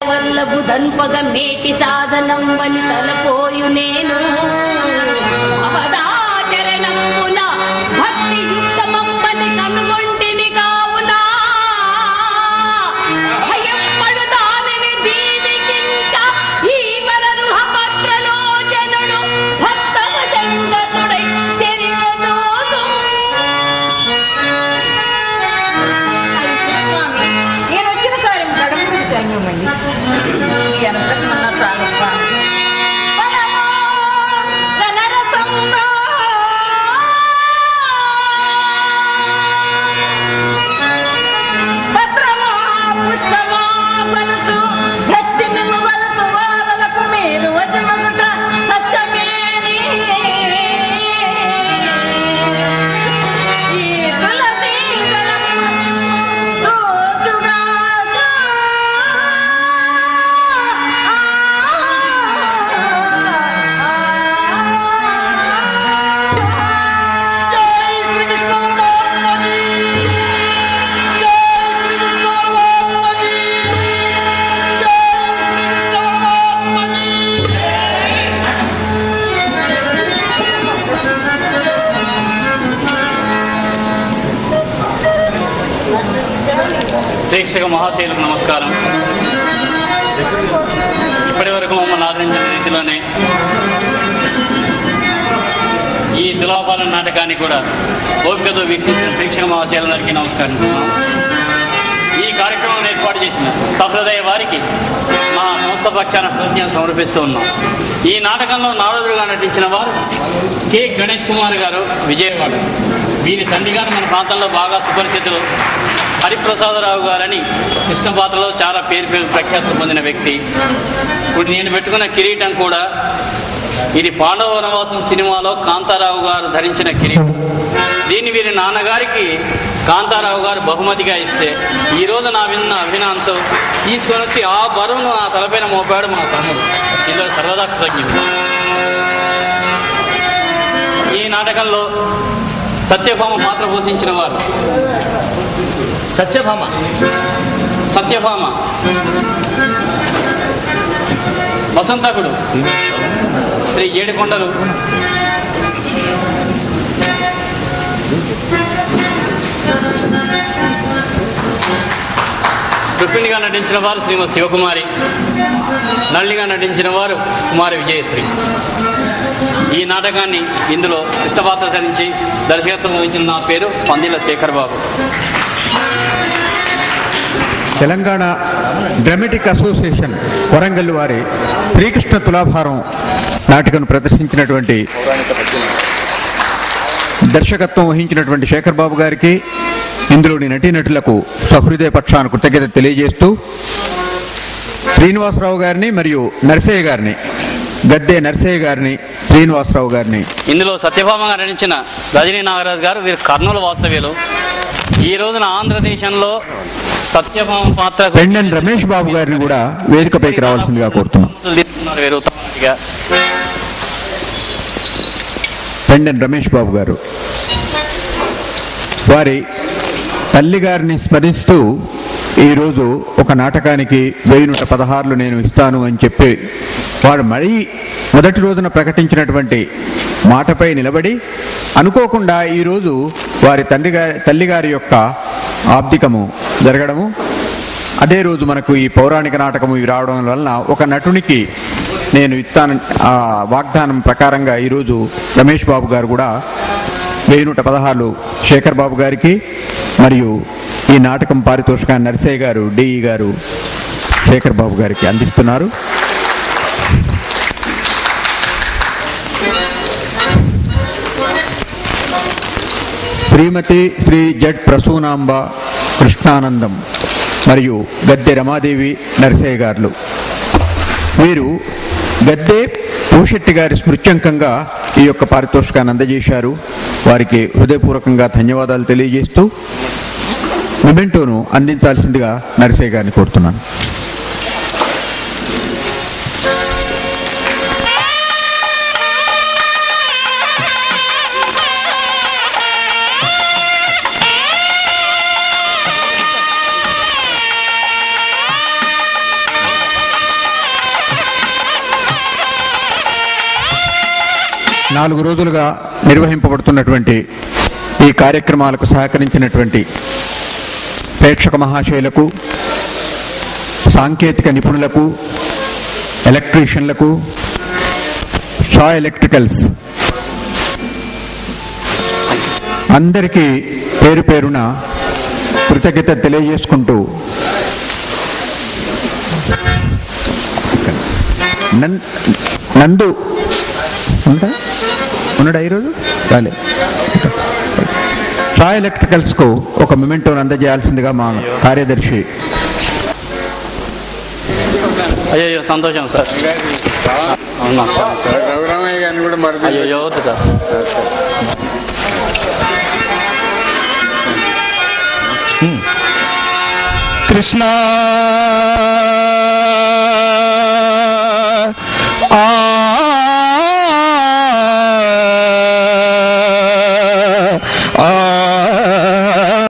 వల్లభు ధన్పగ మేటి సాధనం వని తలపోయు నేను అవదాచరణమున భక్తి యుక్తమమ్మని కనుగొంటిని కావునా భయం పడుదానిని దీనికింత ఈ బలరుహ పత్రలోచనుడు భక్తవ సంగతుడై చెరిగదోదు. నేను వచ్చిన కార్యం కడముడి సైన్యమండి. చాలా స్వామి పత్రమా పుష్పమా పలుచు భక్తి నిమ్మవలచు వారలకు మీరు వచనముట సత్యమేని ఈ తులసీ దళము దోచుగా ప్రేక్షక మహాశయులకు నమస్కారం. ఇప్పటి వరకు మమ్మల్ని ఆదరించిన రీతిలోనే ఈ తులాపాలన నాటకాన్ని కూడా ఓపికతో వీక్షించిన ప్రేక్షక మహాశయులందరికీ నమస్కారం. ఈ కార్యక్రమాన్ని ఏర్పాటు చేసిన సహృదయ వారికి మా సంస్థ పక్షాన కృతజ్ఞతలు సమర్పిస్తూ ఉన్నాం. ఈ నాటకంలో నారదుడుగా నటించిన వారు కె గణేష్ కుమార్ గారు, విజయవాడ. వీరి తండ్రి గారు మన ప్రాంతంలో బాగా సుపరిచితులు హరిప్రసాదరావు గారని కృష్ణ పాత్రలో చాలా పేరు ప్రఖ్యాతులు పొందిన వ్యక్తి. ఇప్పుడు నేను పెట్టుకున్న కిరీటం కూడా ఇది పాండవ వనవాసం సినిమాలో కాంతారావు గారు ధరించిన కిరీటం. దీన్ని వీరి నాన్నగారికి కాంతారావు గారు బహుమతిగా ఇస్తే ఈరోజు నా విన్న అభిమానంతో తీసుకొని వచ్చి ఆ బరువును నా తలపైన మోపాడు మా తమ్ముడు. ఇందులో సర్వదా కృతజ్ఞుడు. ఈ నాటకంలో సత్యభామ పాత్ర పోషించిన వారు సత్యభామ వసంతకుడు శ్రీ ఏడుకొండలు రుక్మిణిగా నటించిన వారు శ్రీమతి శివకుమారి, నళినిగా నటించిన వారు కుమారి విజయశ్రీ. ఈ నాటకాన్ని ఇందులో కృష్ణపాత్ర ధరించి దర్శకత్వం వహించిన నా పేరు పందిల శేఖర్ బాబు. తెలంగాణ డ్రామాటిక్ అసోసియేషన్ వరంగల్ వారి శ్రీకృష్ణ తులాభారం నాటకను ప్రదర్శించినటువంటి దర్శకత్వం వహించినటువంటి శేఖర్ బాబు గారికి, ఇందులోని నటీనటులకు సహృదయ పక్షాన కృతజ్ఞత తెలియజేస్తూ శ్రీనివాసరావు గారిని మరియు నరసయ్య గారిని, గద్దె నరసయ్య గారిని, శ్రీనివాసరావు గారిని. ఇందులో సత్యభామగా నటించిన రజనీ నాగరాజు గారు వీరు కర్నూలు వాస్తవ్యులు. ఈ రోజున ఆంధ్రదేశంలో సత్యభామ పాత్ర పెండెన్ రమేష్ బాబు గారిని కూడా వేదికపైకి రావాల్సిందిగా కోరుతున్నాం. పెండెన్ రమేష్ బాబు గారు వారి తల్లి గారిని స్మరిస్తూ ఈరోజు ఒక నాటకానికి 1016 నేను ఇస్తాను అని చెప్పి వారు మరీ మొదటి రోజున ప్రకటించినటువంటి మాటపై నిలబడి అనుకోకుండా ఈరోజు వారి తల్లిగారి యొక్క ఆబ్దికము జరగడము, అదే రోజు మనకు ఈ పౌరాణిక నాటకము ఇవి రావడం వలన ఒక నటునికి నేను ఇస్తాను ఆ వాగ్దానం ప్రకారంగా ఈరోజు రమేష్ బాబు గారు కూడా 1116 శేఖర్ బాబు గారికి మరియు ఈ నాటకం పారితోషికాన్ని నరసయ్య గారు, డిఈ గారు శేఖర్ బాబు గారికి అందిస్తున్నారు. శ్రీమతి శ్రీ జడ్ ప్రసూనాంబ కృష్ణానందం మరియు గద్దె రమాదేవి నరసయ్య గారు. వీరు గద్దె పోషెట్టి గారి స్మృత్యంకంగా ఈ యొక్క పారితోషికాన్ని అందజేశారు. వారికి హృదయపూర్వకంగా ధన్యవాదాలు తెలియజేస్తూ మొమెంటోను అందించాల్సిందిగా నరసయ్య గారిని కోరుతున్నాను. 4 రోజులుగా నిర్వహింపబడుతున్నటువంటి ఈ కార్యక్రమాలకు సహకరించినటువంటి ప్రేక్షక మహాశయులకు, సాంకేతిక నిపుణులకు, ఎలక్ట్రీషియన్లకు, షా ఎలక్ట్రికల్స్ అందరికీ పేరు పేరున కృతజ్ఞత తెలియజేసుకుంటూ నందు ఉన్నాడా ఈరోజు రాలే. షా ఎలక్ట్రికల్స్కు ఒక మొమెంటోను అందజేయాల్సిందిగా మా కార్యదర్శి. అయ్యో సంతోషం సార్. అవునా సార్, రఘురామయ్య గారిని కూడా మరి అయ్యో వద్దు సార్. కృష్ణ